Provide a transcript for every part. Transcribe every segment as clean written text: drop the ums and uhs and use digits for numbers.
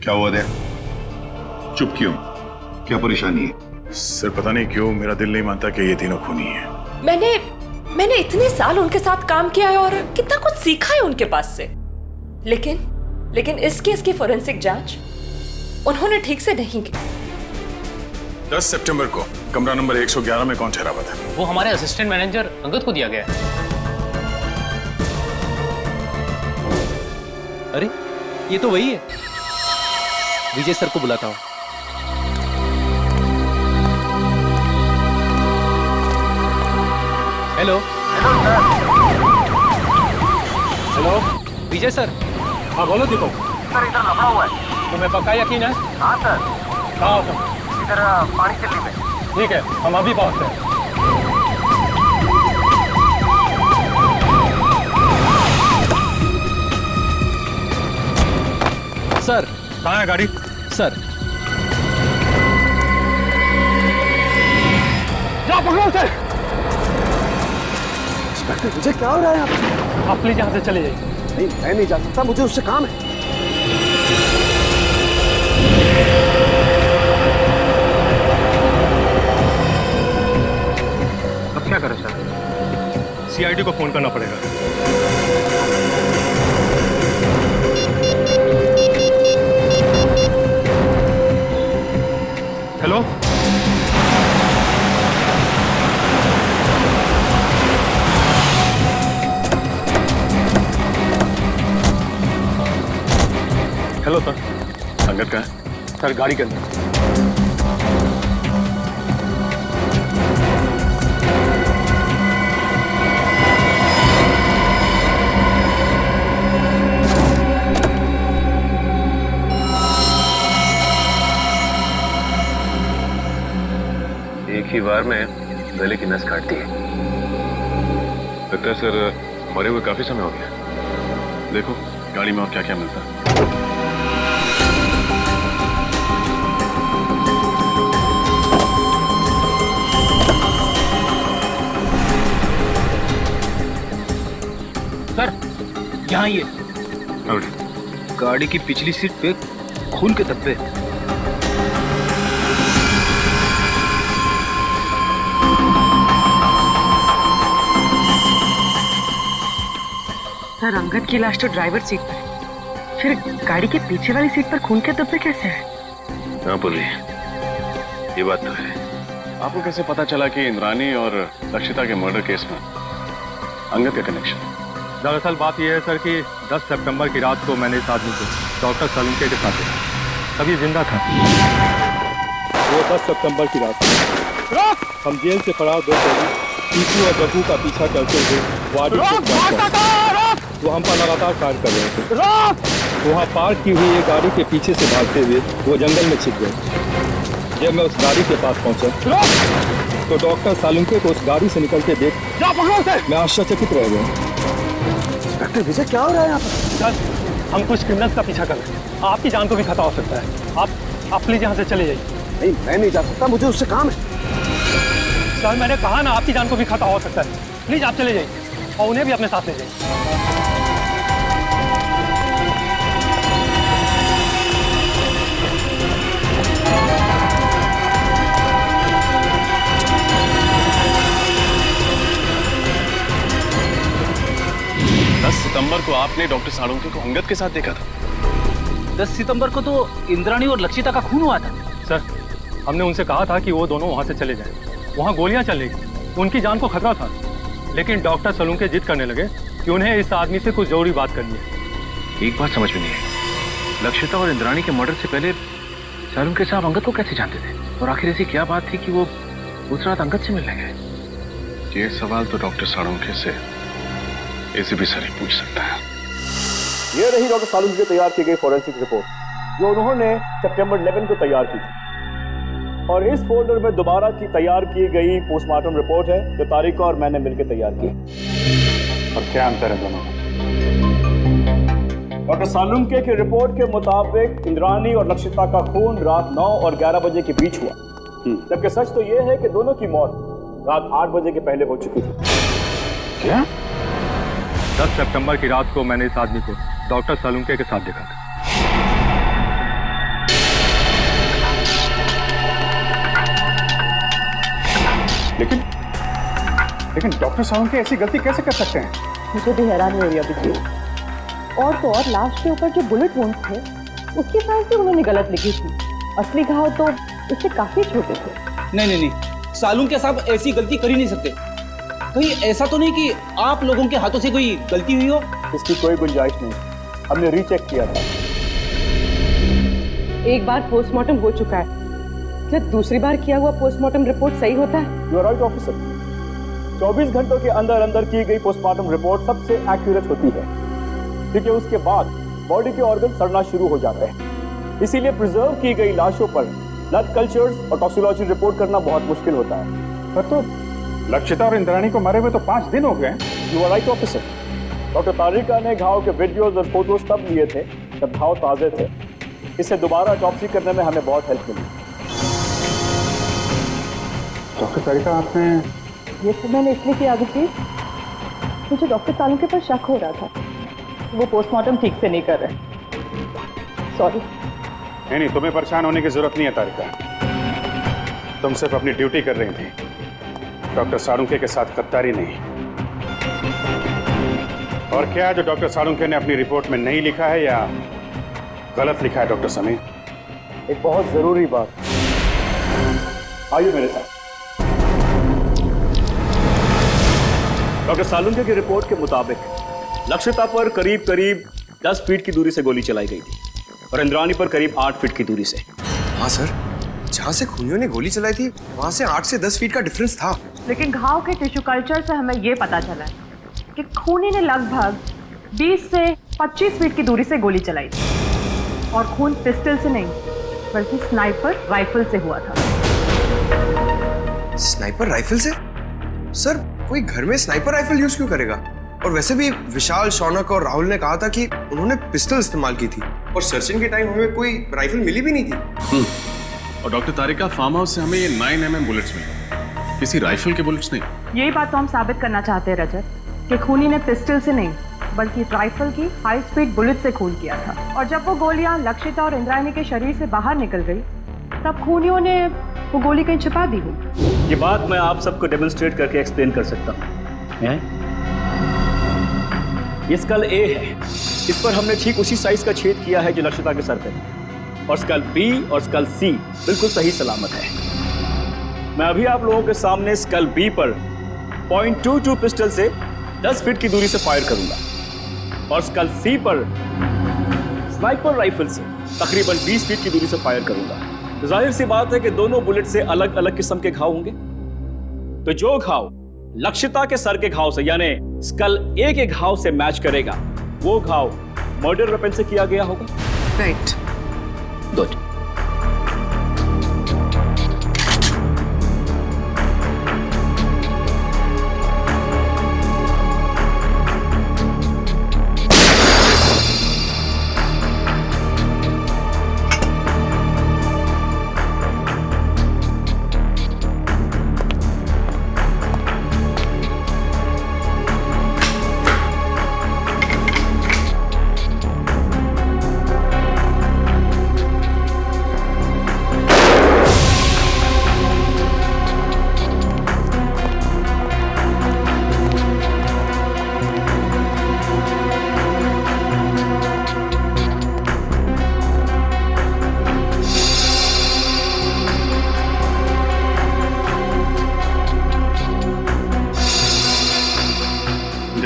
क्या हुआ दे? चुप क्यों? क्या परेशानी है? सर पता नहीं क्यों मेरा दिल नहीं मानता कि ये तीनों खूनी हैं। मैंने इतने साल उनके साथ काम किया है और कितना कुछ सीखा है उनके पास से, लेकिन इस केस की फोरेंसिक जांच उन्होंने ठीक से नहीं की। 10 सितंबर को कमरा नंबर 111 में कौन ठहरा हुआ था? वो हमारे असिस्टेंट मैनेजर अंगद को दिया गया है। अरे ये तो वही है, विजय सर को बुलाता हूँ। हेलो हेलो विजय सर। हाँ बोलो दीपक। सर इधर लफड़ा हुआ है। तुम्हें पक्का यकीन है? हाँ सर। कहाँ हो तुम? इधर पानी चलनी में। ठीक है, हम अभी पहुँचते हैं। सर कहाँ है गाड़ी? सर जाओ पकड़ो उसे। इंस्पेक्टर मुझे क्या हो रहा है यहाँ पे? आप प्लीज यहाँ से चले जाइए। नहीं मैं नहीं जा सकता, मुझे उससे काम है। अब क्या करें सर? सीआईडी को फोन करना पड़ेगा। Hello hello sir. अंगद कहाँ है? सर गाड़ी के अंदर। एक ही बार में गले की नस काटती है। लगता है सर मरे हुए काफी समय हो गया। देखो गाड़ी में और क्या क्या मिलता है। सर यहाँ ये और गाड़ी की पिछली सीट पे खून के धब्बे। सर अंगद की लाश तो ड्राइवर सीट पर है, फिर गाड़ी के पीछे वाली सीट पर खून के धब्बे कैसे हैं? हाँ पूर्वी, ये बात तो है। आपको कैसे पता चला कि इंद्रानी और लक्षिता के मर्डर केस में अंगद का कनेक्शन? दरअसल बात यह है सर कि 10 सितंबर की रात को मैंने इस आदमी को डॉक्टर सलूके के साथ देखा, तभी जिंदा था। वो 10 सितंबर की रात हम जेल से फरार दो टीपू और रघु का पीछा करते हुए वाड़ी को पहुंचे। वो हम पर लगातार फायर कर रहे थे। वहाँ पार्क की हुई एक गाड़ी के पीछे से भागते हुए वो जंगल में छिप गए। जब मैं उस गाड़ी के पास पहुंचा तो डॉक्टर सालुंके को उस गाड़ी से निकलते देख मैं आश्चर्यचकित रह गया। इंस्पेक्टर विजय क्या हो रहा है यहाँ पर? सर हम कुछ क्रिमिनल्स का पीछा कर रहे हैं, आपकी जान को भी खतरा हो सकता है। आप प्लीज यहाँ से चले जाइए। नहीं मैं नहीं जा सकता, मुझे उससे काम है। सर मैंने कहा ना, आपकी जान को भी खतरा हो सकता है। प्लीज आप चले जाइए और उन्हें भी अपने साथ ले जाइए। 10 सितंबर को आपने डॉक्टर सालुंके को अंगद के साथ देखा था। 10 सितंबर को तो इंद्राणी और लक्षिता का खून हुआ था। सर हमने उनसे कहा था कि वो दोनों वहां से चले जाएं। वहां गोलियां चल रही थी, उनकी जान को खतरा था, लेकिन डॉक्टर सलूके जिद करने लगे कि उन्हें इस आदमी से कुछ जरूरी बात करनी है। एक बात समझ में नहीं आई, लक्षिता और इंद्राणी के मर्डर से पहले सालुंके साहब अंगद को कैसे जानते थे? और आखिर ऐसी क्या बात थी कि वो उस रात अंगद से मिलने गए? ये सवाल तो डॉक्टर सालुंके से एसीपी सर ही पूछ सकता है। ये रही डॉक्टर सालुंके की तैयार की गई फॉरेंसिक रिपोर्ट जो उन्होंने सितंबर 11 को तैयार की थी, और इस फोल्डर में दोबारा की तैयार की गई पोस्टमार्टम रिपोर्ट है जो तारिक और मैंने मिलकर तैयार की। और क्या अंतर है दोनों में? डॉक्टर सालुंके की रिपोर्ट के मुताबिक इंद्राणी और लक्षिता का खून रात 9 और 11 बजे के बीच हुआ, जबकि सच तो यह है कि दोनों की मौत रात 8 बजे के पहले हो चुकी थी। क्या? 10 सितंबर की रात को मैंने इस आदमी को डॉक्टर सलूके के साथ देखा था। लेकिन डॉक्टर साहब ऐसी गलती कैसे कर सकते हैं? मुझे भी हैरानी हो रही है अभिजीत। और तो और लाश के ऊपर जो बुलेट वुंड थे उसकी साइज भी उन्होंने गलत लिखी थी। असली घाव तो इससे काफी छोटे थे। नहीं, सालून के साहब ऐसी गलती कर ही नहीं सकते। कहीं ऐसा तो नहीं कि आप लोगों के हाथों से कोई गलती हुई हो? इसकी कोई गुंजाइश नहीं, हमने रीचेक किया था। एक बार पोस्टमार्टम हो चुका है, क्या दूसरी बार किया हुआ पोस्टमार्टम रिपोर्ट सही होता है? You are right officer. 24 घंटों के अंदर अंदर की गई पोस्टमार्टम रिपोर्ट सबसे एक्यूरेट होती है, क्योंकि उसके बाद बॉडी के ऑर्गन सड़ना शुरू हो जाते हैं। इसीलिए प्रिजर्व की गई लाशों पर ब्लड कल्चर्स और टॉक्सिकोलॉजी रिपोर्ट करना बहुत मुश्किल होता है। पर तो लक्षिता और इंद्राणी को मरे हुए तो 5 दिन हो गए। You are right officer. Doctor Tarika ने घाव के वीडियोज और फोटोज तब लिए थे जब घाव ताजे थे। इससे दोबारा ऑटोप्सी करने में हमें बहुत हेल्प मिली। डॉक्टर तारिका, आपने ये सब मैंने इसलिए किया अभिजीत, मुझे डॉक्टर तालुके पर शक हो रहा था, वो पोस्टमार्टम ठीक से नहीं कर रहे। सॉरी। नहीं, तुम्हें परेशान होने की जरूरत नहीं है तारिका। तुम सिर्फ अपनी ड्यूटी कर रही थी, डॉक्टर साळुंखे के साथ गद्दारी नहीं। और क्या जो डॉक्टर साळुंखे ने अपनी रिपोर्ट में नहीं लिखा है या गलत लिखा है डॉक्टर समीर? एक बहुत जरूरी बात, आइए मेरे साथ। डॉक्टर साळुंखे की रिपोर्ट के मुताबिक लक्षिता पर करीब 10 फीट की दूरी से गोली चलाई गई थी और इंद्राणी पर करीब 8 फीट की दूरी से। हाँ सर, जहाँ से खूनियों ने गोली चलाई थी वहाँ से 8 से 10 फीट का डिफरेंस था। लेकिन घाव के टिश्यू कल्चर से हमें ये पता चला है कि खूनी ने लगभग 20 से 25 फीट की दूरी से गोली चलाई थी और खून पिस्टल से नहीं बल्कि स्नाइपर राइफल से हुआ था। स्नाइपर राइफल से? सर, कोई घर में स्नाइपर राइफल यूज क्यों करेगा? और वैसे भी विशाल, शौनक और राहुल ने कहा था कि उन्होंने पिस्टल इस्तेमाल की थी और सर्चिंग के टाइम हमें कोई राइफल मिली भी नहीं थी। और डॉक्टर तारिका, फार्म हाउस से हमें ये 9mm बुलेट्स मिले, किसी राइफल के बुलेट्स नहीं। यही बात तो हम साबित करना चाहते हैं रजत, कि खूनी ने पिस्टल से नहीं बल्कि राइफल की हाई स्पीड बुलेट से खून किया था। और जब वो गोलियां लक्षिता और इंद्राणी के शरीर से बाहर निकल गई तब खूनियों ने वो गोली कहीं छिपा दी हुई। ये बात मैं आप सबको डेमोन्स्ट्रेट करके एक्सप्लेन कर सकता हूँ। ये स्कल ए है, इस पर हमने ठीक उसी साइज का छेद किया है जो लक्षिता के सर पे, और स्कल बी और स्कल सी बिल्कुल सही सलामत है। मैं अभी आप लोगों के सामने स्कल बी पर .22 पिस्टल से 10 फीट की दूरी से फायर करूंगा और स्कल सी पर स्नाइपर राइफल से तकरीबन 20 फीट की दूरी से फायर करूंगा। तो जाहिर सी बात है कि दोनों बुलेट से अलग अलग किस्म के घाव होंगे। तो जो घाव लक्षिता के सर के घाव से यानी स्कल ए के घाव से मैच करेगा वो घाव मर्डर वेपन से किया गया होगा। राइट। गुड।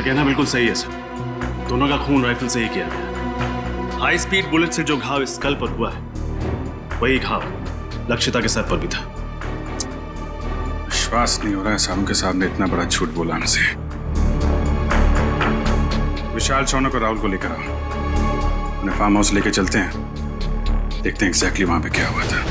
कहना बिल्कुल सही है सर, दोनों का खून राइफल से ही किया गया। हाई स्पीड बुलेट से जो घाव स्कल पर हुआ है वही घाव लक्षिता के सर पर भी था। विश्वास नहीं हो रहा है सालू के साहब ने इतना बड़ा झूठ बोला हमसे। विशाल, शौनक और राहुल को लेकर आओ, उन्हें फार्म हाउस लेके चलते हैं, देखते हैं एग्जैक्टली वहां पे क्या हुआ था।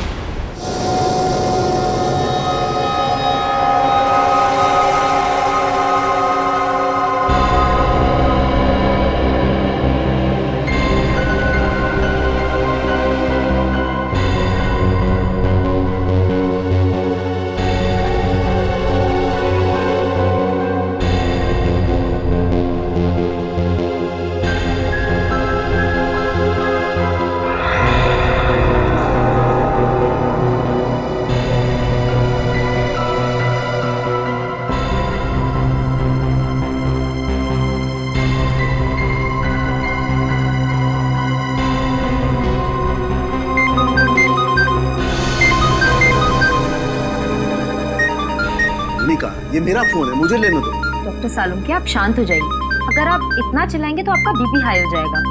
ये मेरा फोन है, मुझे लेने दो। डॉक्टर सालुंके, आप शांत हो जाइए। अगर आप इतना चिल्लाएंगे तो आपका बीपी हाई हो जाएगा।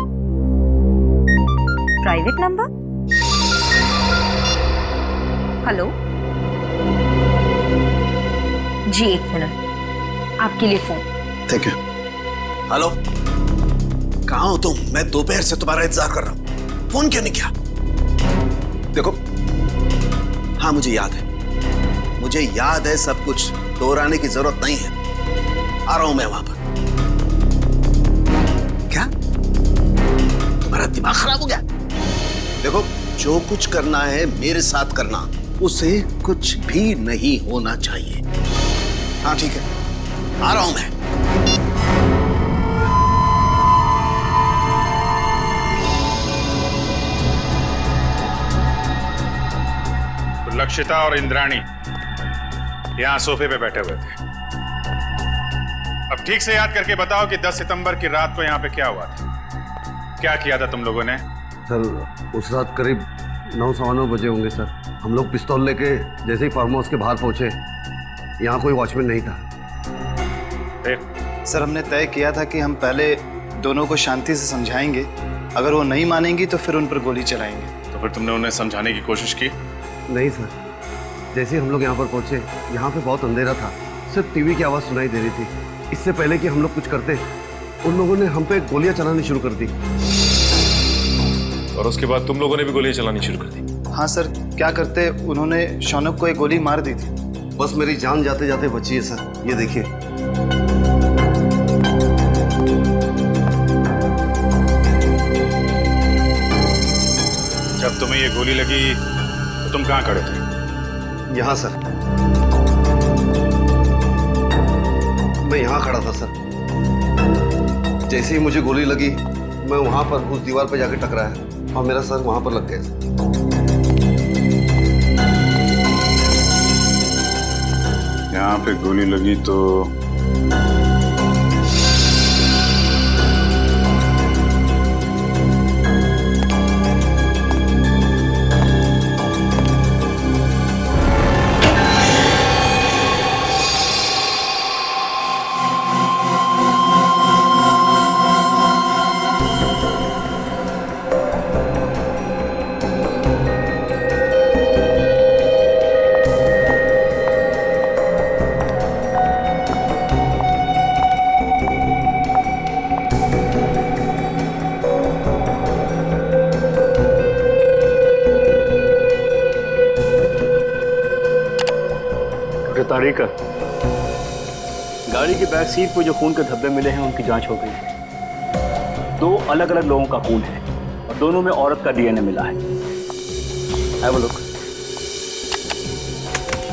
Private number? हेलो जी, 1 मिनट, आपके लिए फोन। Thank you. हेलो, कहाँ हो तुम? मैं दोपहर से तुम्हारा इंतजार कर रहा हूँ, फोन क्यों नहीं किया? देखो, हाँ मुझे याद है सब कुछ, दोहराने की जरूरत नहीं है। आ रहा हूं मैं वहां पर। क्या तुम्हारा दिमाग खराब हो गया? देखो, जो कुछ करना है मेरे साथ करना, उसे कुछ भी नहीं होना चाहिए। हाँ ठीक है, आ रहा हूं मैं। लक्षिता और इंद्राणी यहां सोफे पे बैठे हुए थे। अब ठीक से याद करके बताओ कि 10 सितंबर की रात को यहां पे क्या हुआ था? क्या किया था तुम लोगों ने? सर, उस रात करीब 9-9:15 बजे होंगे सर। हम लोग पिस्तौल लेके जैसे ही फार्म हाउस के बाहर पहुंचे, यहाँ कोई वॉचमैन नहीं था। सर, हमने तय किया था कि हम पहले दोनों को शांति से समझाएंगे, अगर वो नहीं मानेंगी तो फिर उन पर गोली चलाएंगे। तो फिर तुमने उन्हें समझाने की कोशिश की? नहीं सर, जैसे ही हम लोग यहाँ पर पहुंचे, यहाँ पे बहुत अंधेरा था, सिर्फ टीवी की आवाज़ सुनाई दे रही थी। इससे पहले कि हम लोग कुछ करते, उन लोगों ने हम पे गोलियां चलानी शुरू कर दी। और उसके बाद तुम लोगों ने भी गोलियां चलानी शुरू कर दी? हाँ सर, क्या करते, उन्होंने शौनक को एक गोली मार दी थी। बस मेरी जान जाते जाते बची है सर, ये देखिए। जब तुम्हें ये गोली लगी तो तुम कहाँ खड़े थे? यहाँ सर, मैं यहाँ खड़ा था सर। जैसे ही मुझे गोली लगी, मैं वहां पर उस दीवार पर जाकर टकराया और मेरा सर वहां पर लग गया। यहाँ पे गोली लगी तो तारिका, गाड़ी की बैक सीट पर जो खून के धब्बे मिले हैं उनकी जांच हो गई है। 2 अलग अलग लोगों का खून है और दोनों में औरत का डीएनए मिला है। Have a look.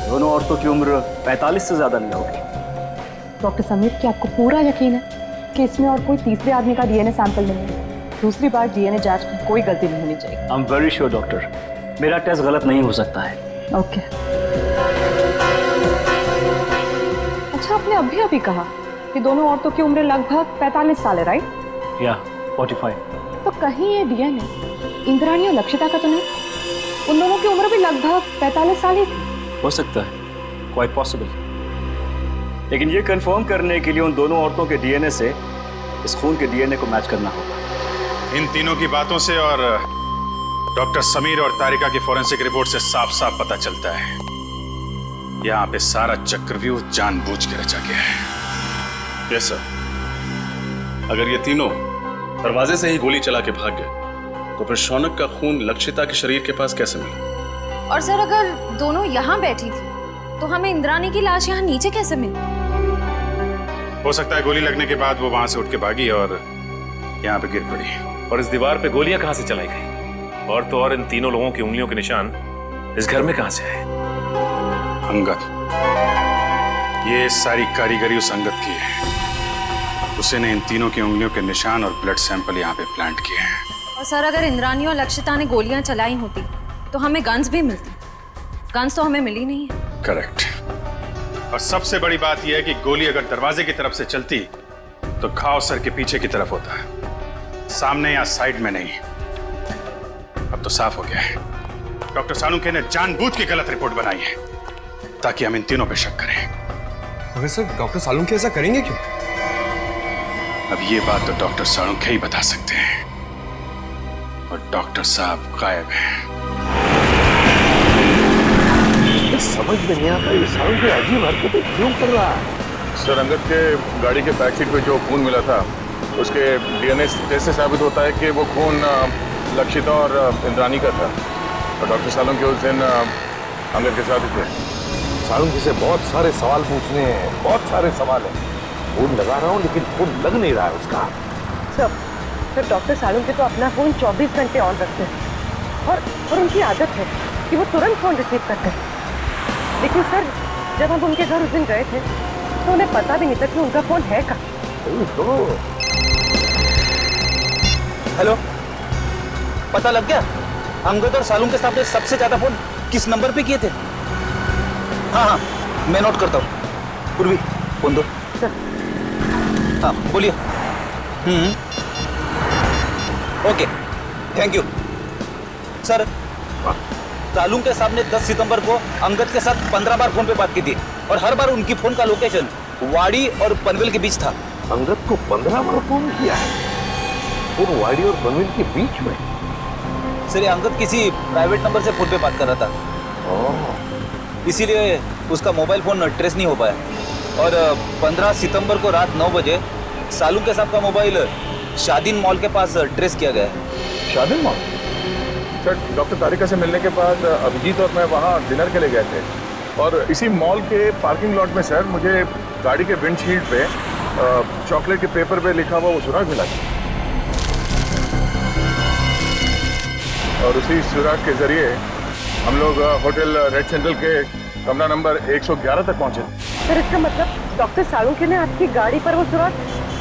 दोनों औरतों की उम्र 45 से ज्यादा नहीं होगी। डॉक्टर समीर, क्या आपको पूरा यकीन है कि इसमें और कोई तीसरे आदमी का डीएनए सैंपल नहीं है? दूसरी बार डीएनए जांच में कोई गलती नहीं होनी चाहिए। I am very sure doctor, मेरा टेस्ट गलत नहीं हो सकता है। ओके। अच्छा, आपने अभी कहा कि दोनों औरतों की उम्र लगभग 45 साल है, राइट? या 45। तो कहीं ये डीएनए इंद्राणी और लक्षिता का तो नहीं? उन दोनों की उम्र भी लगभग 45 साल ही थी। हो सकता है, क्वाइट पॉसिबल। लेकिन ये कंफर्म करने के लिए उन दोनों औरतों के डीएनए से इस खून के डीएनए को मैच करना होगा। इन तीनों की बातों से और डॉक्टर समीर और तारिका की फोरेंसिक रिपोर्ट से साफ साफ पता चलता है, यहाँ पे सारा चक्रव्यूह जानबूझ के रचा गया है। Yes sir. अगर ये तीनों दरवाजे से ही गोली चला के भाग गए, तो फिर शौनक का खून लक्षिता के शरीर के पास कैसे मिला? और सर, अगर दोनों यहाँ बैठी थी तो हमें इंद्राणी की लाश यहाँ नीचे कैसे मिली? हो सकता है गोली लगने के बाद वो वहां से उठ के भागी और यहाँ पे गिर पड़ी। और इस दीवार पे गोलियां कहां से चलाई गई? और तो और इन तीनों लोगों की उंगलियों के निशान इस घर में कहां से आए? अंगद, ये सारी कारीगरी उस अंगद की है। उसी ने इन तीनों की उंगलियों के निशान और ब्लड सैंपल यहाँ पे प्लांट किए हैं। और सर, अगर इंद्राणी और लक्षिता ने गोलियां चलाई होती तो हमें गन्स भी मिलती। गन्स तो हमें मिली नहीं है। करेक्ट। और सबसे बड़ी बात यह है कि गोली अगर दरवाजे की तरफ से चलती तो घाव सर के पीछे की तरफ होता है, सामने या साइड में नहीं। अब तो साफ हो गया है, डॉक्टर सालुंके ने जानबूझ के गलत रिपोर्ट बनाई है ताकि हम इन तीनों पे शक करें। मगर सर डॉक्टर सालुंखे ऐसा करेंगे क्यों? अब ये बात तो डॉक्टर सालुंखे ही बता सकते हैं, और डॉक्टर साहब गायब हैं। समझ में नहीं आता ये सालुंखे अजीब हरकतें क्यों कर रहा है? सर, अंगद के गाड़ी के बैक सीट पे जो खून मिला था उसके डीएनए टेस्ट से साबित होता है कि वो खून लक्षिता और इंद्राणी का था, और डॉक्टर सालुंखे उस दिन अंगद के साथ ही थे। सालुंखे से बहुत सारे सवाल पूछने हैं, बहुत सारे सवाल हैं। फोन लगा रहा हूँ लेकिन फोन लग नहीं रहा है उसका। सर डॉक्टर सालुंखे तो अपना फोन 24 घंटे ऑन रखते हैं और उनकी आदत है कि वो तुरंत फोन रिसीव करते हैं। लेकिन सर जब हम उनके घर उस दिन गए थे तो उन्हें पता भी नहीं था कि उनका फोन है कहाँ। हेलो, पता लग गया अंगद और सालुंखे साहब ने सबसे ज्यादा फोन किस नंबर पे किए थे? हाँ, मैं नोट करता हूँ। पूर्वी फोन दो। हाँ बोलिए। Okay, thank you sir. Salunkhe साहब ने 10 सितंबर को अंगद के साथ 15 बार फोन पे बात की थी, और हर बार उनकी फोन का लोकेशन वाड़ी और पनवेल के बीच था। अंगद को 15 बार फोन किया है और वाड़ी और पनवेल के बीच में? सर ये अंगद किसी प्राइवेट नंबर से फोन पे बात कर रहा था, इसीलिए उसका मोबाइल फोन ट्रेस नहीं हो पाया। और 15 सितंबर को रात 9 बजे सालुंखे साहब का मोबाइल शादीन मॉल के पास ट्रेस किया गया है। शादीन मॉल? सर, डॉक्टर तारिका से मिलने के बाद अभिजीत और मैं वहाँ डिनर के लिए गए थे, और इसी मॉल के पार्किंग लॉट में सर मुझे गाड़ी के विंडशील्ड पे चॉकलेट के पेपर पे लिखा हुआ वो सुराग मिला था, और उसी सुराग के जरिए हम लोग होटल रेड सेंट्रल के कमरा नंबर 111 तक पहुंचे। सर इसका मतलब डॉक्टर सालुंखे ने आपकी गाड़ी पर वो सुराग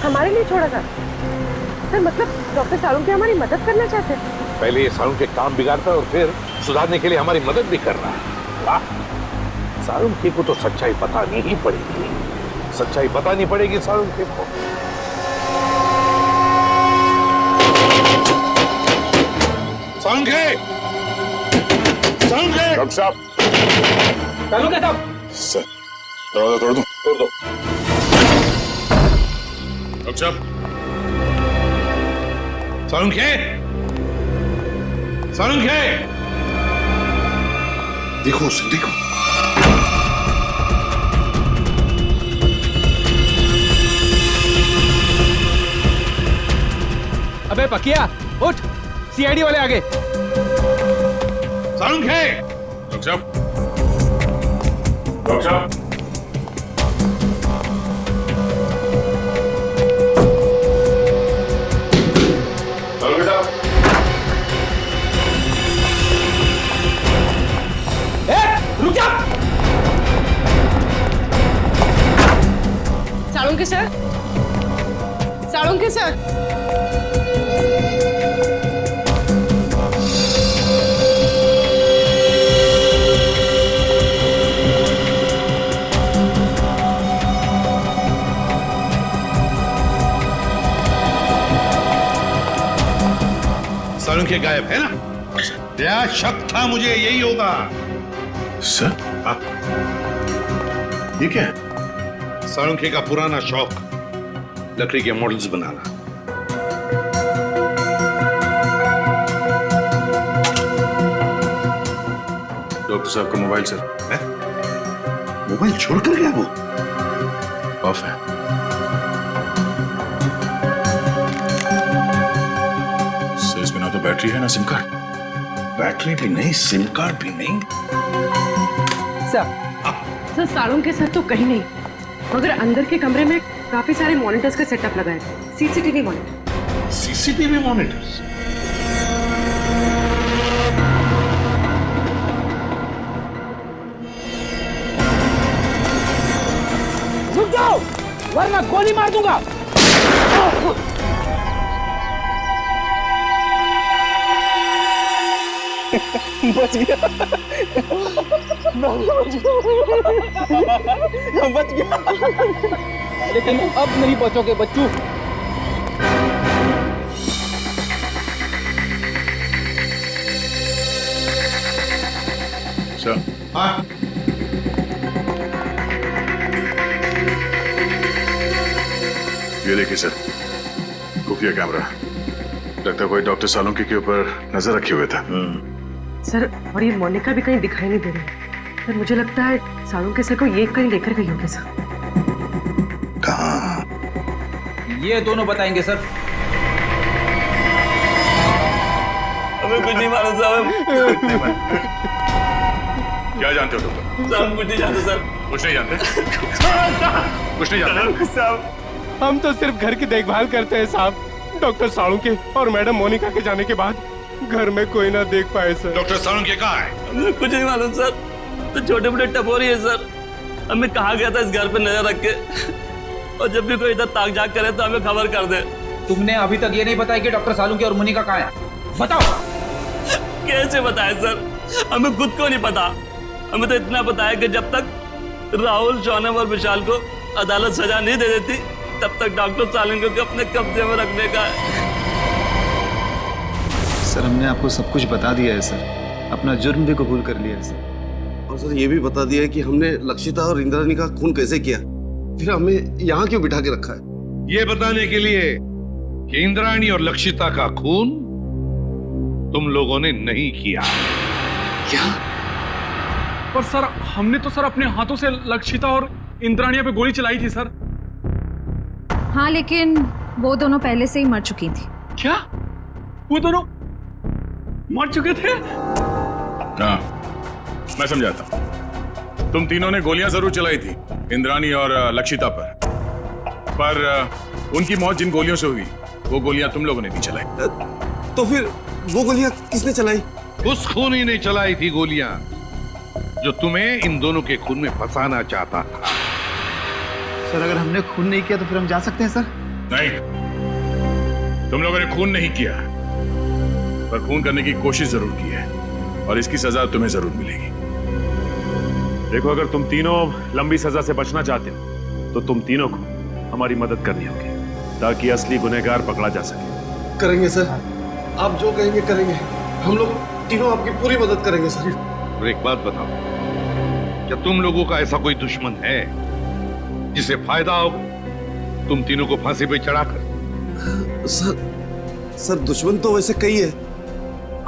हमारे लिए छोड़ा था। सर मतलब डॉक्टर सालुंखे हमारी मदद करना चाहते हैं। पहले ये सालुंखे काम बिगाड़ता है और फिर सुधारने के लिए हमारी मदद भी कर रहा है। वाह, सालुंखे को तो सच्चाई बतानी ही पड़ेगी। सच्चाई बतानी पड़ेगी सालुंखे को। सालुंखे! सालुंखे! डॉक्टर साहब! सालुंखे साहब! सर, दरवाजा तोड़ दूं? तोड़ दो। डॉक्टर साहब! सालुंखे! सालुंखे! देखो उसे, देखो। अबे पकिया, उठ, सीआईडी वाले आगे। सालुंखे! डॉक्टर साहब! डॉक्टर साहब! सालुंखे साहब! रुक जा! Salunkhe sir, Salunkhe sir. सालुंखे गायब है ना? क्या शक था मुझे यही होगा। सर? ये क्या है? सालुंखे का पुराना शौक, लकड़ी के मॉडल्स बनाना। डॉक्टर साहब का मोबाइल सर मोबाइल छोड़कर गया वो? ऑफ है। सर इसमें ना तो बैटरी है ना सिम कार्ड। बैटरी भी नहीं, सिम कार्ड भी नहीं। सर सालुंखे सर तो कहीं नहीं, मगर अंदर के कमरे में काफी सारे मॉनिटर्स का सेटअप लगा है। CCTV monitor. CCTV monitors? रुक जाओ वरना गोली मार दूंगा। बच गया। बच गया। लेकिन अब नहीं बचोगे बच्चू। सर, हाँ? ये देखिए सर, खुफिया कैमरा। लगता है कोई डॉक्टर सालुंके के ऊपर नजर रखे हुए था। सर, और ये मोनिका भी कहीं दिखाई नहीं दे रही। सर, मुझे लगता है सालुंके सर को ये कहीं लेकर गई होगी सर। कहाँ? ये दोनों बताएंगे सर। हमें कुछ नहीं मालूम साहब। क्या जानते हो डॉक्टर? साहब कुछ नहीं जानते सर। कुछ नहीं जानते? कुछ नहीं जानते साहब, हम तो सिर्फ घर की देखभाल करते हैं साहब। डॉक्टर सालुंके और मैडम मोनिका के जाने के बाद घर में कोई ना देख पाए सर। डॉक्टर सालुंके कहाँ है? हमें कुछ नहीं मालूम सर। तो छोटे मोटे टपोरी है सर। हमें कहा गया था इस घर पे नजर रख के, और जब भी कोई इधर ताक झाक करे तो हमें खबर कर दे। तुमने अभी तक ये नहीं बताया कि डॉक्टर सालुंके और मोनिका कहाँ है? बताओ। कैसे बताए सर? हमें खुद को नहीं पता। हमें तो इतना पता है कि जब तक राहुल, शौनम और विशाल को अदालत सजा नहीं दे देती, तब तक डॉक्टर सालुंके को अपने कब्जे में रखने का है। सर, हमने आपको सब कुछ बता दिया है सर। अपना जुर्म भी कबूल कर लिया है सर। और सर ये भी बता दिया है कि हमने लक्षिता और इंद्राणी का खून कैसे किया। फिर हमें यहाँ क्यों बिठा के रखा है? ये बताने के लिए कि इंद्राणी और लक्षिता का खून तुम लोगों ने नहीं किया। क्या? पर सर, हमने तो सर अपने हाथों से लक्षिता और इंद्राणिया पे गोली चलाई थी सर। हाँ, लेकिन वो दोनों पहले से ही मर चुकी थी। क्या? वो दोनों मर चुके थे? हाँ, मैं समझाता हूँ। तुम तीनों ने गोलियां जरूर चलाई थी इंद्राणी और लक्षिता पर उनकी मौत जिन गोलियों से हुई, वो गोलियां तुम लोगों ने नहीं चलाई। तो फिर वो गोलियां किसने चलाई? उस खूनी ने चलाई थी गोलियां जो तुम्हें इन दोनों के खून में फंसाना चाहता था। सर, अगर हमने खून नहीं किया तो फिर हम जा सकते हैं सर? नहीं, तुम लोगों ने खून नहीं किया, पर खून करने की कोशिश जरूर की है, और इसकी सजा तुम्हें जरूर मिलेगी। देखो, अगर तुम तीनों लंबी सजा से बचना चाहते हो तो तुम तीनों को हमारी मदद करनी होगी, ताकि असली गुनहगार पकड़ा जा सके। करेंगे सर, आप जो कहेंगे करेंगे। हम लोग तीनों आपकी पूरी मदद करेंगे सर। और एक बात बताओ, क्या तुम लोगों का ऐसा कोई दुश्मन है जिसे फायदा होगा तुम तीनों को फांसी पे चढ़ाकर? सर दुश्मन तो वैसे कई है।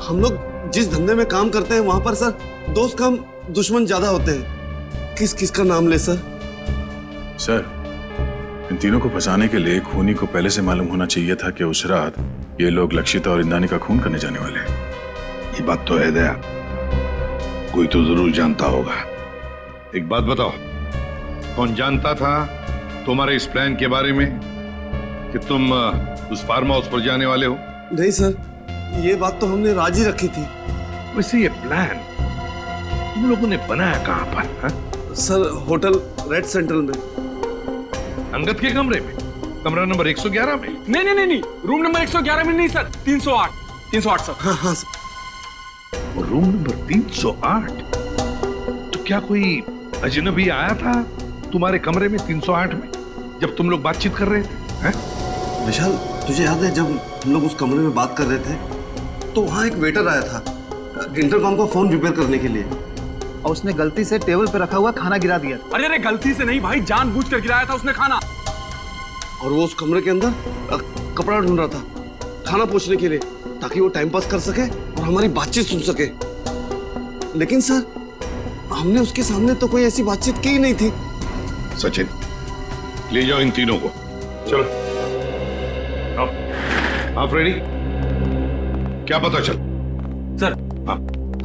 हम लोग जिस धंधे में काम करते हैं वहां पर सर दोस्त कम दुश्मन ज्यादा होते हैं। किस किस का नाम ले सर? सर, इन तीनों को फंसाने के लिए खूनी को पहले से मालूम होना चाहिए था कि उस रात ये लोग लक्षिता और इंद्राणी का खून करने जाने वाले हैं। ये बात तो है दया, कोई तो जरूर जानता होगा। एक बात बताओ, कौन जानता था तुम्हारे इस प्लान के बारे में कि तुम उस फार्म हाउस पर जाने वाले हो? नहीं सर, ये बात तो हमने राजी रखी थी। वैसे ये प्लान तुम लोगों ने बनाया कहाँ पर? हा? सर, होटल रेड सेंट्रल में। अंगद के कमरे में? कमरा नंबर 111 में? नहीं, रूम नंबर 111 में नहीं सर, 308 सर। हाँ सर। और रूम नंबर 308? तो क्या कोई अजनबी आया था तुम्हारे कमरे में 308 में जब तुम लोग बातचीत कर रहे थे? हा? विशाल, तुझे याद है जब हम लोग उस कमरे में बात कर रहे थे तो वहाँ एक वेटर आया था इंटरकॉम का फोन रिपेयर करने के लिए, और उसने गलती से टेबल पे रखा हुआ खाना गिरा दिया। अरे गलती से नहीं भाई, जानबूझकर गिराया था उसने खाना। और वो उस कमरे के अंदर कपड़ा ढूंढ रहा था खाना पूछने के लिए, ताकि वो टाइम पास कर सके और हमारी बातचीत सुन सके। लेकिन सर, हमने उसके सामने तो कोई ऐसी बातचीत की ही नहीं थी। सचिन, ले जाओ इन तीनों को। चलो। आप रेडी? क्या पता चल? सर,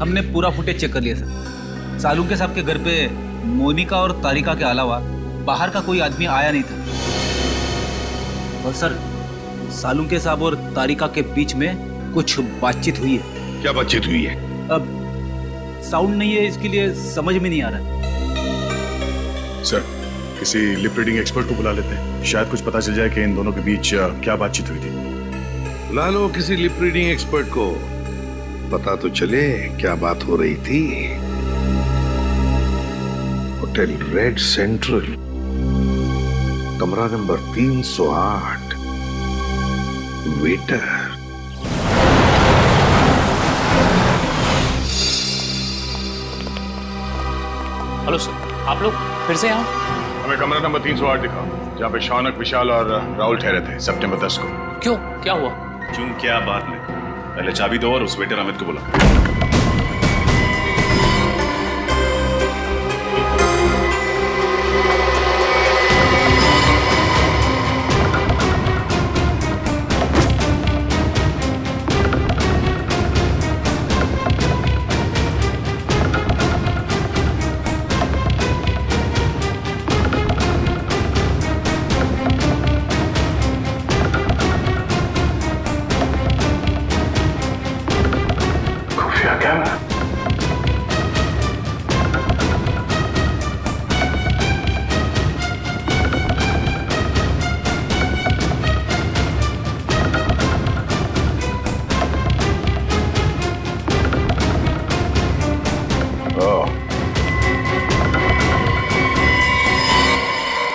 हमने पूरा फुटेज चेक कर लिया सर। सालुंके साहब के घर पे मोनिका और तारिका के अलावा बाहर का कोई आदमी आया नहीं था। और सर, सालुंके साहब और तारिका के बीच में कुछ बातचीत हुई है। क्या बातचीत हुई है? अब साउंड नहीं है, इसके लिए समझ में नहीं आ रहा। सर, किसी लिप रीडिंग एक्सपर्ट को बुला लेते हैं, शायद कुछ पता चल जाए कि इन दोनों के बीच क्या बातचीत हुई थी। बुला लो किसी लिप रीडिंग एक्सपर्ट को, पता तो चले क्या बात हो रही थी। होटल रेड सेंट्रल, कमरा नंबर 308, वेटर। हेलो सर, आप लोग फिर से यहाँ? हमें कमरा नंबर 308 दिखाओ। जहाँ पे शौनक, विशाल और राहुल ठहरे थे सितंबर 10 को। क्यों, क्या हुआ? क्यों क्या बाद में, पहले चाबी दो और उस वेटर अमित को बुला।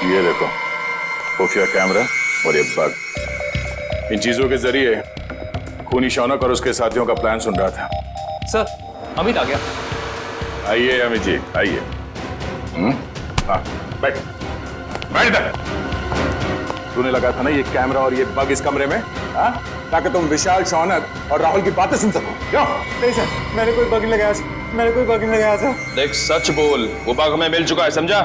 ये देखो, खुफिया कैमरा और ये बग। इन चीजों के जरिए खूनी शौनक और उसके साथियों का प्लान सुन रहा था। सर, अमित आ गया। आइए अमित जी, आइए। हाँ, बैठ इधर। तूने लगा था ना ये कैमरा और ये बग इस कमरे में, हाँ? ताकि तुम विशाल, शौनक और राहुल की बातें सुन सको। क्यों? नहीं सर, मैंने कोई बग नहीं लगाया सर, मैंने कोई बग नहीं लगाया सर। देख, सच बोल, वो बग हमें मिल चुका है, समझा?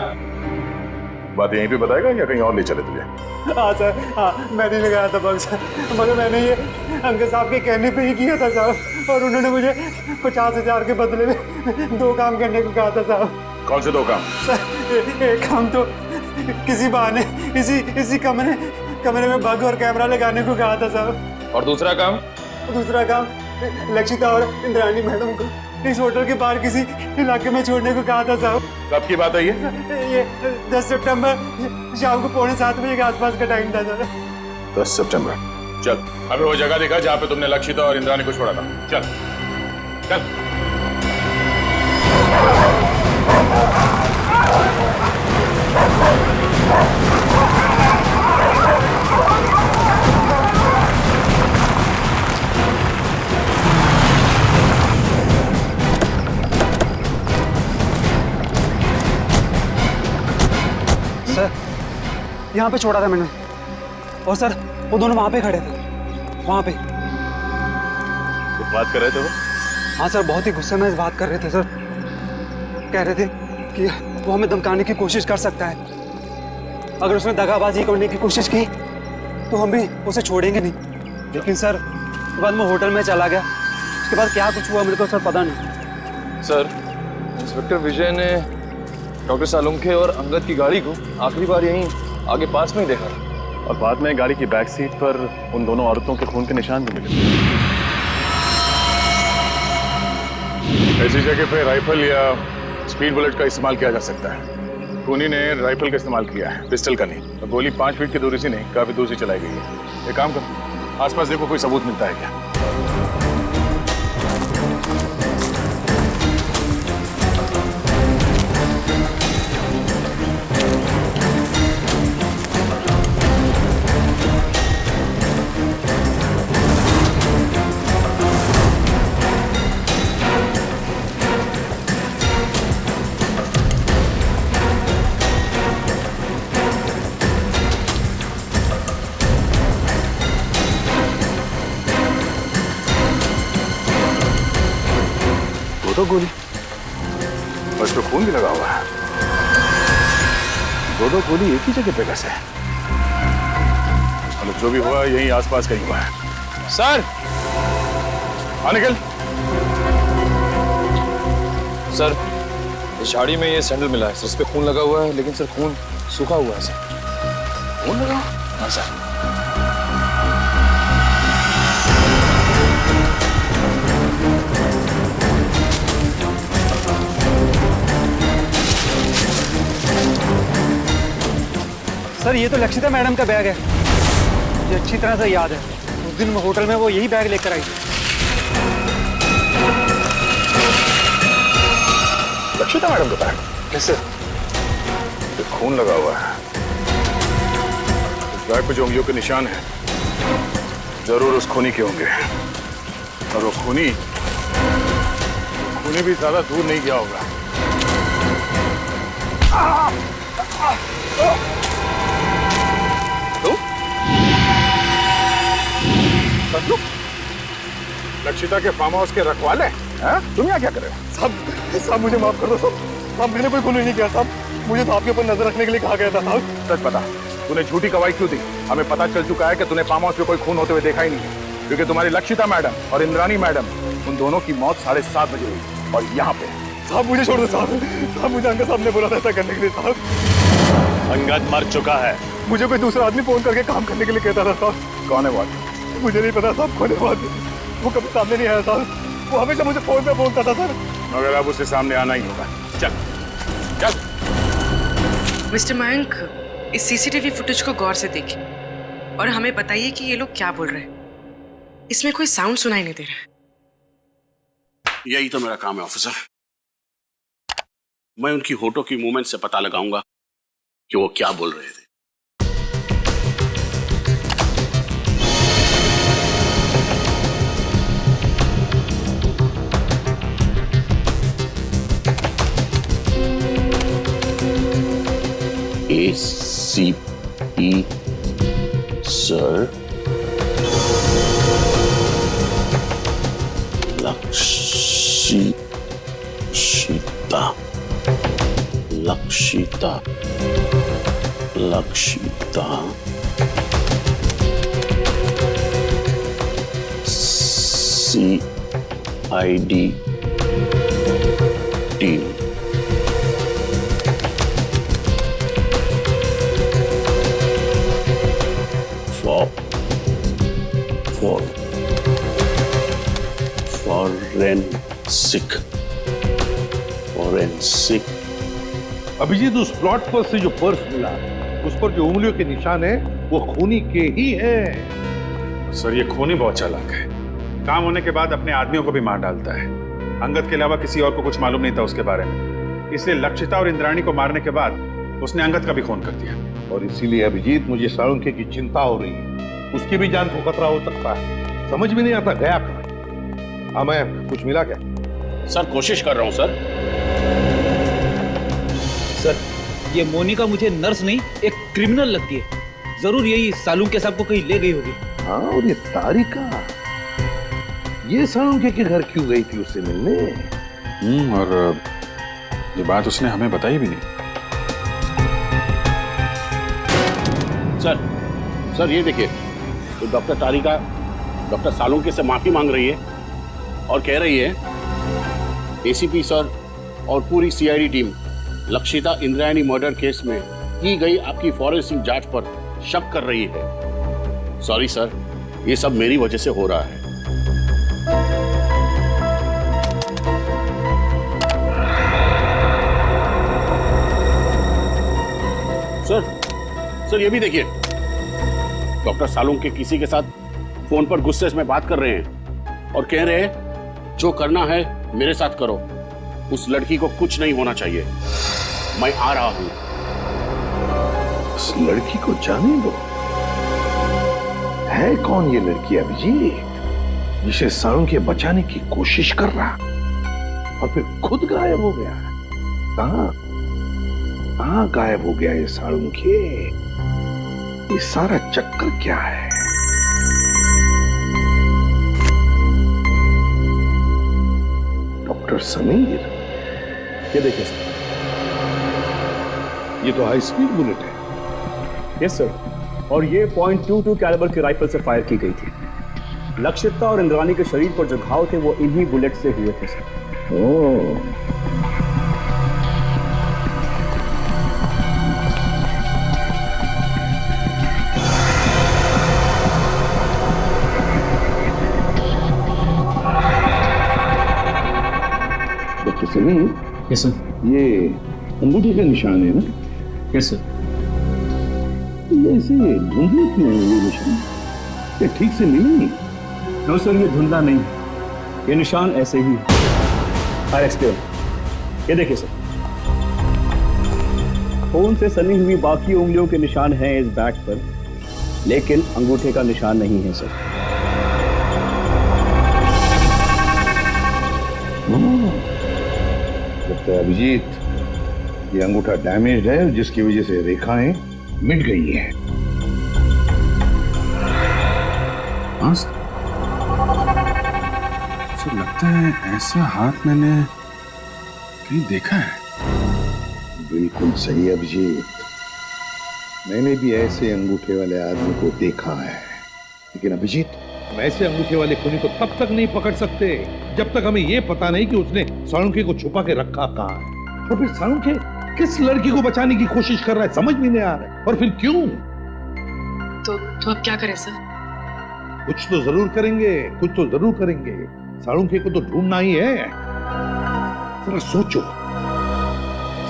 बात यहीं पे बताएगा या कहीं और ले चले तुझे? हाँ सर, हाँ, मैं नहीं लगाया था बग सर, मगर मैंने ये अंकल साहब के कहने पे ही किया था साहब, और उन्होंने मुझे 50,000 के बदले में 2 काम करने को कहा था साहब। कौन से 2 काम? सर, एक काम तो किसी बहाने इसी कमरे में बग और कैमरा लगाने को कहा था साहब। और दूसरा काम? दूसरा काम लक्षिता और इंद्राणी मैडम को इस होटल के बाहर किसी इलाके में छोड़ने को कहा था साहब। कब की बात है ये 10 सितंबर शाम को 6:45 बजे के आसपास का टाइम था सर। 10 सितंबर। चल, अभी वो जगह दिखा जहाँ पे तुमने लक्षिता और इंद्राणी को छोड़ा था। चल चल। सर, यहाँ पे छोड़ा था मैंने, और सर वो दोनों वहाँ पे खड़े थे, वहाँ पे। तो बात कर रहे थे वो? हाँ सर, बहुत ही गुस्से में बात कर रहे थे सर। कह रहे थे कि वो हमें धमकाने की कोशिश कर सकता है, अगर उसने दगाबाजी करने की कोशिश की तो हम भी उसे छोड़ेंगे नहीं। लेकिन सर बाद में होटल में चला गया, उसके बाद क्या कुछ हुआ मेरे को सर पता नहीं। सर, इंस्पेक्टर विजय ने डॉक्टर सालुंखे और अंगद की गाड़ी को आखिरी बार यहीं आगे पास में ही देखा, और बाद में गाड़ी की बैक सीट पर उन दोनों औरतों के खून के निशान भी मिले। ऐसी जगह पे राइफल या स्पीड बुलेट का इस्तेमाल किया जा सकता है। खूनी ने राइफल का इस्तेमाल किया है, पिस्टल का नहीं। तो गोली 5 फीट की दूरी से नहीं, काफी दूर से चलाई गई है। एक काम कर, आसपास देखो कोई सबूत मिलता है क्या। तो गोली और इस पे खून भी लगा हुआ है। दो गोली एक ही जगह पे कैसे? मतलब जो भी हुआ यहीं आसपास कहीं हुआ है। सर, हाँ निकल। सर, इस झाड़ी में ये सैंडल मिला है, इस पे खून लगा हुआ है, लेकिन सर खून सूखा हुआ है सर। खून लगा? हाँ सर। सर, ये तो लक्षिता मैडम का बैग है, मुझे अच्छी तरह से याद है। उस दिन होटल में वो यही बैग लेकर आई थी। लक्षिता मैडम का बैग? कैसे? तो खून लगा हुआ है। इस बैग पे जो उंगलियों के निशान है जरूर उस खूनी के होंगे, और वो खूनी भी ज्यादा दूर नहीं गया होगा। संतु, लक्षिता के फार्म हाउस के रखवाले हैं? तुम यहाँ क्या कर रहे हो? साहब मुझे माफ कर दो साहब, मैंने कोई खून नहीं किया साहब, मुझे तो आपके ऊपर नजर रखने के लिए कहा गया था साहब। सच बता, तूने झूठी गवाही क्यों दी? हमें पता चल चुका है कि तूने फार्म हाउस में कोई खून होते हुए देखा ही नहीं है, क्योंकि तुम्हारी लक्षिता मैडम और इंद्राणी मैडम, उन दोनों की मौत 7:30 बजे हुई और यहाँ पे। साहब मुझे छोड़ दो साहब, मुझे अंकल साहब ने बोला था ऐसा करने के लिए साहब। अंगद मर चुका है। मुझे कोई दूसरा आदमी फोन करके काम करने के लिए कहता था साहब। कौन है वो आदमी? मुझे नहीं पता साहब, कौन है वो आदमी? वो कभी सामने नहीं आया साहब, वो हमेशा मुझे फोन पे बोलता था सर। मगर अब उससे सामने आना ही होगा। चल चल। मिस्टर मयंक, इस सीसीटीवी फुटेज को गौर से देखिए और हमें बताइए कि ये लोग क्या बोल रहे हैं। इसमें कोई साउंड सुनाई नहीं दे रहा है। यही तो मेरा काम है ऑफिसर। मैं उनकी होठों की मूवमेंट से पता लगाऊंगा कि वो क्या बोल रहे थे। ACP sir, Lakshita CID team. Forensic. Abhijeet, उस प्लॉट पर से जो पर्स मिला, उस पर जो उंगलियों के निशान है वो खूनी के ही हैं। सर, ये खूनी बहुत चालाक है। काम होने के बाद अपने आदमियों को भी मार डालता है। अंगद के अलावा किसी और को कुछ मालूम नहीं था उसके बारे में, इसलिए लक्षिता और इंद्राणी को मारने के बाद उसने अंगद का भी खून कर दिया। और इसीलिए अभिजीत, मुझे साळुंखे की चिंता हो रही है। उसकी भी जान को खतरा हो सकता है। समझ में नहीं आता गया कहाँ। हमें कुछ मिला क्या? सर, कोशिश कर रहा हूं सर। सर, ये मोनिका मुझे नर्स नहीं, एक क्रिमिनल लगती है। जरूर यही साळुंखे साहब को कहीं ले गई होगी। हाँ, और ये तारिका, ये साळुंखे के घर क्यों गई थी उससे मिलने? और ये बात उसने हमें बताई भी नहीं। सर ये देखिए, तो डॉक्टर तारिका डॉक्टर साळुंखे से माफी मांग रही है और कह रही है ACP सर और पूरी CID team Lakshita Indrayani murder case में की गई आपकी फॉरेंसिक जांच पर शक कर रही है। सॉरी सर, ये सब मेरी वजह से हो रहा है। सर ये भी देखिए, डॉक्टर साळुंखे किसी के साथ फोन पर गुस्से में बात कर रहे हैं और कह रहे हैं जो करना है मेरे साथ करो, उस लड़की को कुछ नहीं होना चाहिए, मैं आ रहा हूं। उस लड़की को जाने दो। है कौन ये लड़की अभिजीत, जिसे साळुंखे बचाने की कोशिश कर रहा और फिर खुद गायब हो गया? कहां गायब हो गया ये साळुंखे? ये सारा चक्कर क्या है? डॉक्टर समीर, ये देखिए सर, ये तो हाई स्पीड बुलेट है। यस सर, और ये .22 कैलिबर की राइफल से फायर की गई थी। लक्षिता और इंद्राणी के शरीर पर जो घाव थे वो इन्हीं बुलेट से हुए थे सर। ओह, यस सर, ये अंगूठे का निशान है ना? Yes sir. ये ऐसे धुंधले क्यों है ये निशान? ये ठीक से मिले नहीं? नो सर, ये धुंधला नहीं, ये निशान ऐसे ही है। ये देखिए सर, खून से सनी हुई बाकी उंगलियों के निशान हैं इस बैट पर, लेकिन अंगूठे का निशान नहीं है सर। लगता है अभिजीत, ये अंगूठा डैमेज्ड है, जिसकी वजह से रेखाएं मिट गई हैं। हाँ, सर लगता है ऐसा हाथ मैंने कहीं देखा है। बिल्कुल सही अभिजीत, मैंने भी ऐसे अंगूठे वाले आदमी को देखा है। लेकिन अभिजीत, हम ऐसे अंगूठे वाले खूनी को तब तक नहीं पकड़ सकते जब तक हमें यह पता नहीं कि उसने साळुंखे को छुपा के रखा कहाँ है, और फिर साळुंखे किस लड़की को बचाने की कोशिश कर रहा है समझ में नहीं आ रहा है, और फिर क्यों। तो अब क्या करें सर? कुछ तो जरूर करेंगे, कुछ तो जरूर करेंगे। साळुंखे को तो ढूंढना ही है। जरा सोचो,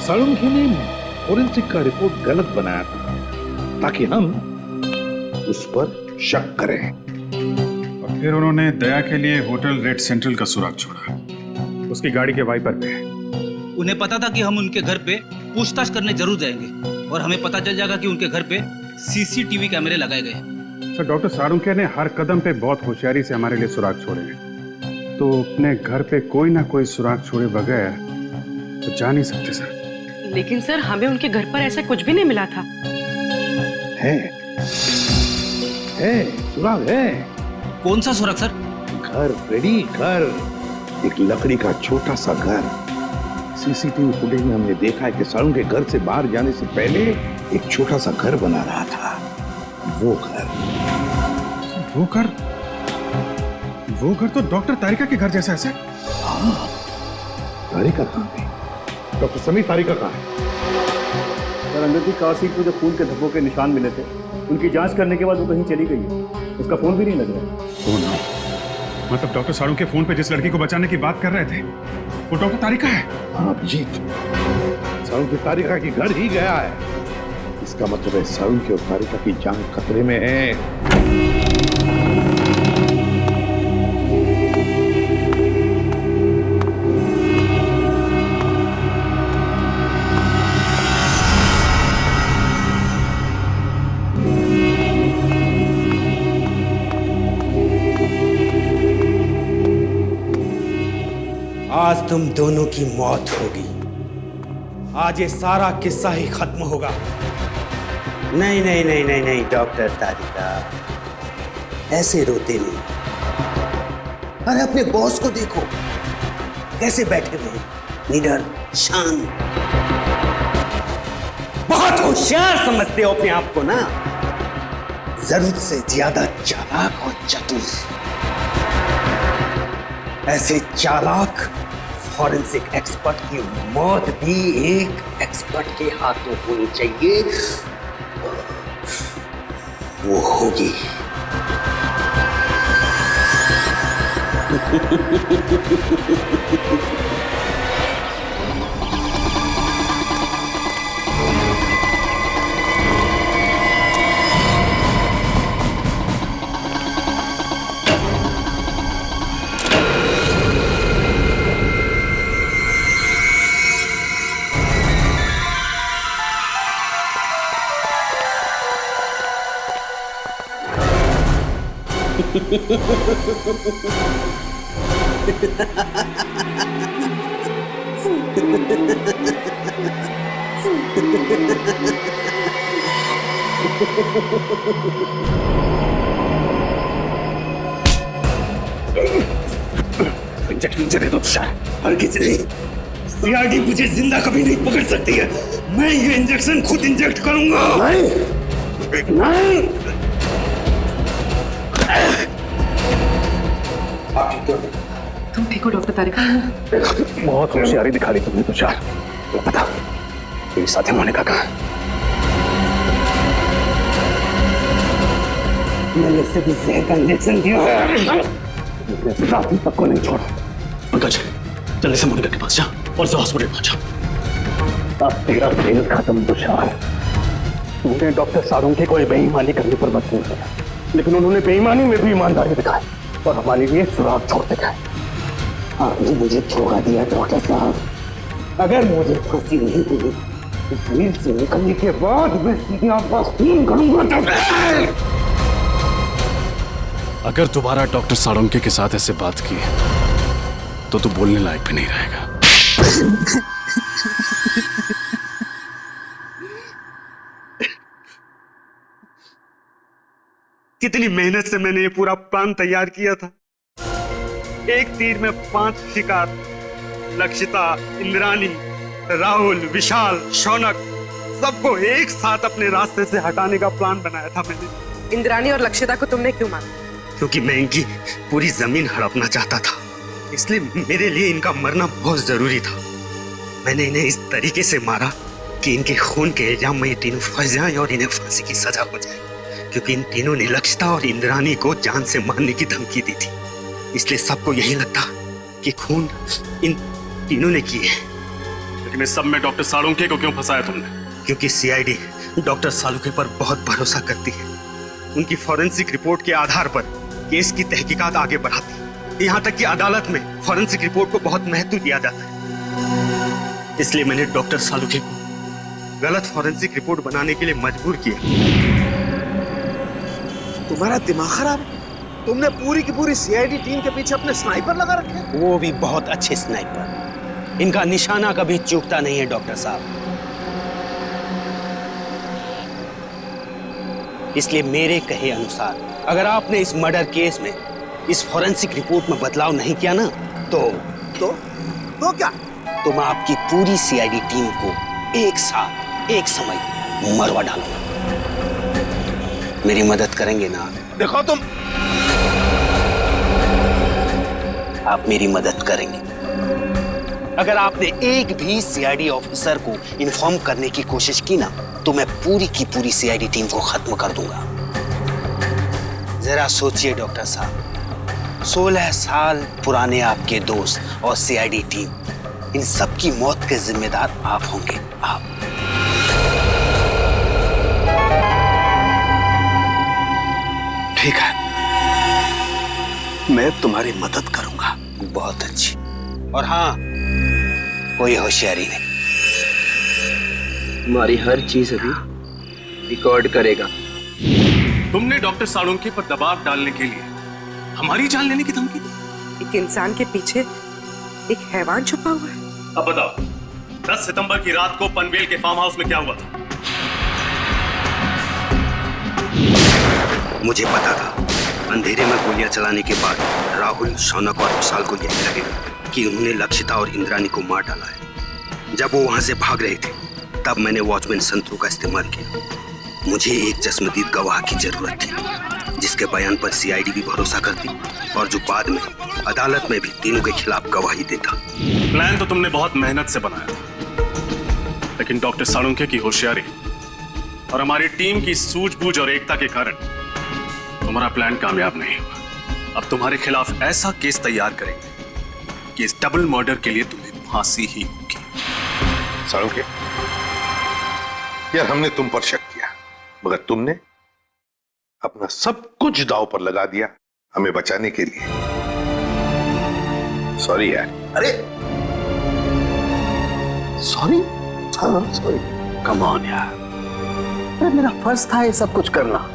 साळुंखे ने फोरेंसिक का रिपोर्ट गलत बनाया था ताकि हम उस पर शक करें। और फिर उन्होंने दया के लिए होटल रेड सेंट्रल का सुराग छोड़ा, उसकी गाड़ी के वाइपर पे। उन्हें पता था कि हम उनके घर पे पूछताछ करने जरूर जाएंगे और हमें पता चल जाएगा कि उनके घर पे सीसीटीवी कैमरे लगाए गए हैं। सर, डॉक्टर साळुंखे ने हर कदम पे बहुत होशियारी से हमारे लिए सुराग छोड़े हैं, तो अपने घर पे कोई ना कोई सुराग छोड़े बगैर तो जा नहीं सकते सर। लेकिन सर, हमें उनके घर पर ऐसा कुछ भी नहीं मिला था। है सुराग है। कौन सा सुराग सर? घर रेडी, घर, एक लकड़ी का छोटा सा घर। सीसीटीवी फुटेज में हमने देखा है कि साळुंखे घर से बाहर जाने से पहले एक छोटा सा घर बना रहा था। वो घर तो डॉक्टर तारिका के घर जैसा है सर। हाँ, तारिका कहाँ है? डॉक्टर समीर, तारिका कहाँ है? सर, अंदर की कार सीट पे जो खून के धब्बों के निशान मिले थे, उनकी जांच करने के बाद वो कहीं चली गई है। उसका फोन भी नहीं लग रहा। मतलब डॉक्टर साळुंखे फोन पे जिस लड़की को बचाने की बात कर रहे थे वो डॉक्टर तारिका है। हाँ अभिजीत, साळुंखे तारिका के घर ही गया है। इसका मतलब है साळुंखे और तारिका की जान खतरे में है। आज तुम दोनों की मौत होगी। आज ये सारा किस्सा ही खत्म होगा। नहीं नहीं नहीं नहीं नहीं डॉक्टर तारिका, ऐसे रोते नहीं। अरे अपने बॉस को देखो, कैसे बैठे हुए, निडर, शांत। बहुत होशियार समझते हो अपने आप को ना, जरूरत से ज्यादा चालाक और चतुर। ऐसे चालाक फॉरेंसिक एक्सपर्ट की मौत भी एक एक्सपर्ट के हाथों होनी चाहिए। वो होगी। इंजेक्शन मुझे दे दो तुषार। हर किसी नहीं, सीआईडी मुझे जिंदा कभी नहीं पकड़ सकती है। मैं ये इंजेक्शन खुद इंजेक्ट करूंगा। नहीं नहीं। तुम ठीक हो डॉक्टर तारिका? बहुत होशियारी दिखा दी तुमने तुषार। पता मेरी साथी मोनिका कहाँ? मैंने इसे भी जहर का इंजेक्शन दिया है। अपने साथी तक को नहीं छोड़ा। पंकज, जल्दी से मोनिका के पास जा और उसे हॉस्पिटल पहुंचा। अब तेरा खेल खत्म तुषार। तूने डॉक्टर साळुंखे को बेईमानी करने पर मजबूर किया, लेकिन उन्होंने बेईमानी में भी ईमानदारी दिखाई और हमारे लिए सुराग छोड़ते गए। आपने मुझे धोखा दिया डॉक्टर साहब। अगर मुझे फांसी नहीं हुई तो जेल से निकलने के बाद मैं सीधे आपका खून करूंगा। अगर दोबारा डॉक्टर साळुंखे के साथ ऐसे बात की तो तू बोलने लायक भी नहीं रहेगा। कितनी मेहनत से मैंने ये पूरा प्लान तैयार किया था। एक तीर में 5 शिकार। लक्षिता, इंद्राणी, राहुल, विशाल, शौनक, सबको एक साथ अपने रास्ते से हटाने का प्लान बनाया था मैंने। इंद्राणी और लक्षिता को तुमने क्यों मारा? क्योंकि मैं इनकी पूरी जमीन हड़पना चाहता था, इसलिए मेरे लिए इनका मरना बहुत जरूरी था। मैंने इन्हें इस तरीके से मारा कि इनके खून के इल्जाम में ये तीनों फंस जाएं और इन्हें फांसी की सजा हो जाए, क्योंकि इन तीनों ने लक्षिता और इंद्राणी को जान से मारने की धमकी दी थी। इसलिए सबको यही लगता कि खून इन तीनों ने किए। लेकिन इस सब में डॉक्टर सालुंके को क्यों फंसाया तुमने? क्योंकि सीआईडी डॉक्टर सालुंके पर बहुत भरोसा करती है। उनकी फॉरेंसिक रिपोर्ट के आधार पर केस की तहकीकात आगे बढ़ाती है। यहाँ तक कि अदालत में फॉरेंसिक रिपोर्ट को बहुत महत्व दिया जाता है। इसलिए मैंने डॉक्टर सालुंके को गलत फॉरेंसिक रिपोर्ट बनाने के लिए मजबूर किया। तुम्हारा दिमाग खराब है? तुमने पूरी की पूरी सीआईडी टीम के पीछे अपने स्नाइपर लगा रखे हैं? वो भी बहुत अच्छे स्नाइपर। इनका निशाना कभी चूकता नहीं है डॉक्टर साहब। इसलिए मेरे कहे अनुसार अगर आपने इस मर्डर केस में इस फॉरेंसिक रिपोर्ट में बदलाव नहीं किया ना तो क्या? तो मैं आपकी पूरी सीआईडी टीम को एक साथ एक समय मरवा डालूंगा। मेरी मदद करेंगे ना? देखो तुम, आप मेरी मदद करेंगे। अगर आपने एक भी सीआईडी ऑफिसर को इन्फॉर्म करने की कोशिश की ना तो मैं पूरी की पूरी सीआईडी टीम को खत्म कर दूंगा। जरा सोचिए डॉक्टर साहब, 16 साल पुराने आपके दोस्त और सीआईडी टीम, इन सबकी मौत के जिम्मेदार आप होंगे। आप ठीक है, मैं तुम्हारी मदद करूंगा। बहुत अच्छी। और हाँ, कोई होशियारी नहीं। हमारी हर चीज अभी रिकॉर्ड करेगा। तुमने डॉक्टर सालुंके पर दबाव डालने के लिए हमारी जान लेने की धमकी दी। एक इंसान के पीछे एक हैवान छुपा हुआ है। अब बताओ, 10 सितंबर की रात को पनवेल के फार्म हाउस में क्या हुआ था? मुझे पता था अंधेरे में गोलियां चलाने के बाद राहुल, शौनक और विशाल को यही लगेगा कि उन्होंने लक्षिता और इंद्राणी को मार डाला है। जब वो वहां से भाग रहे थे तब मैंने वॉचमैन संतरू का इस्तेमाल किया। मुझे एक चश्मदीद गवाह की जरूरत थी जिसके बयान पर सीआईडी भी भरोसा करती और जो बाद में अदालत में भी तीनों के खिलाफ गवाही देता। प्लान तो तुमने बहुत मेहनत से बनाया था, लेकिन डॉक्टर सालुंके की होशियारी और हमारी टीम की सूझबूझ और एकता के कारण तुम्हारा प्लान कामयाब नहीं हुआ। अब तुम्हारे खिलाफ ऐसा केस तैयार करेंगे कि इस डबल मर्डर के लिए तुम्हें फांसी ही होगी। सालुंके, यार हमने तुम पर शक किया, मगर तुमने अपना सब कुछ दांव पर लगा दिया हमें बचाने के लिए। सॉरी यार। अरे सॉरी? हाँ सॉरी। कम ऑन यार। अरे मेरा फर्ज था ये सब कुछ करना।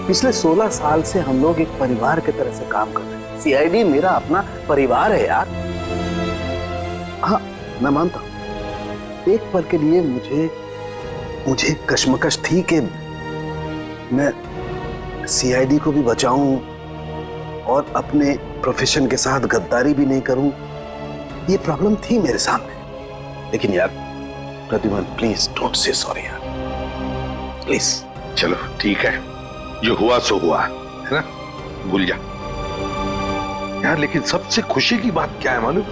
पिछले 16 साल से हम लोग एक परिवार की तरह से काम कर रहे हैं। सीआईडी मेरा अपना परिवार है यार। हाँ मैं मानता हूं, एक पल के लिए मुझे कश्मकश थी कि मैं सीआईडी को भी बचाऊं और अपने प्रोफेशन के साथ गद्दारी भी नहीं करूं। ये प्रॉब्लम थी मेरे सामने। लेकिन यार प्रतिमान, प्लीज डोंट से सॉरी यार, प्लीज। चलो ठीक है, जो हुआ सो हुआ, है ना, भूल जा यार। लेकिन सबसे खुशी की बात क्या है मालूम?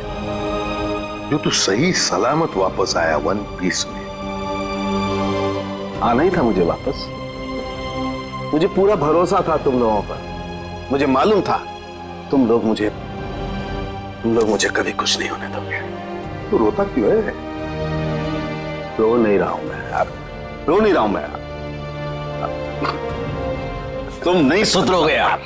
जो तू सही सलामत वापस आया वन पीस में। आना ही था मुझे वापस। मुझे पूरा भरोसा था तुम लोगों पर। मुझे मालूम था तुम लोग मुझे कभी कुछ नहीं होने दोगे। तू रोता क्यों है? रो नहीं रहा हूं मैं यार, रो नहीं रहा हूं मैं यार। तुम नहीं सुधरोगे यार।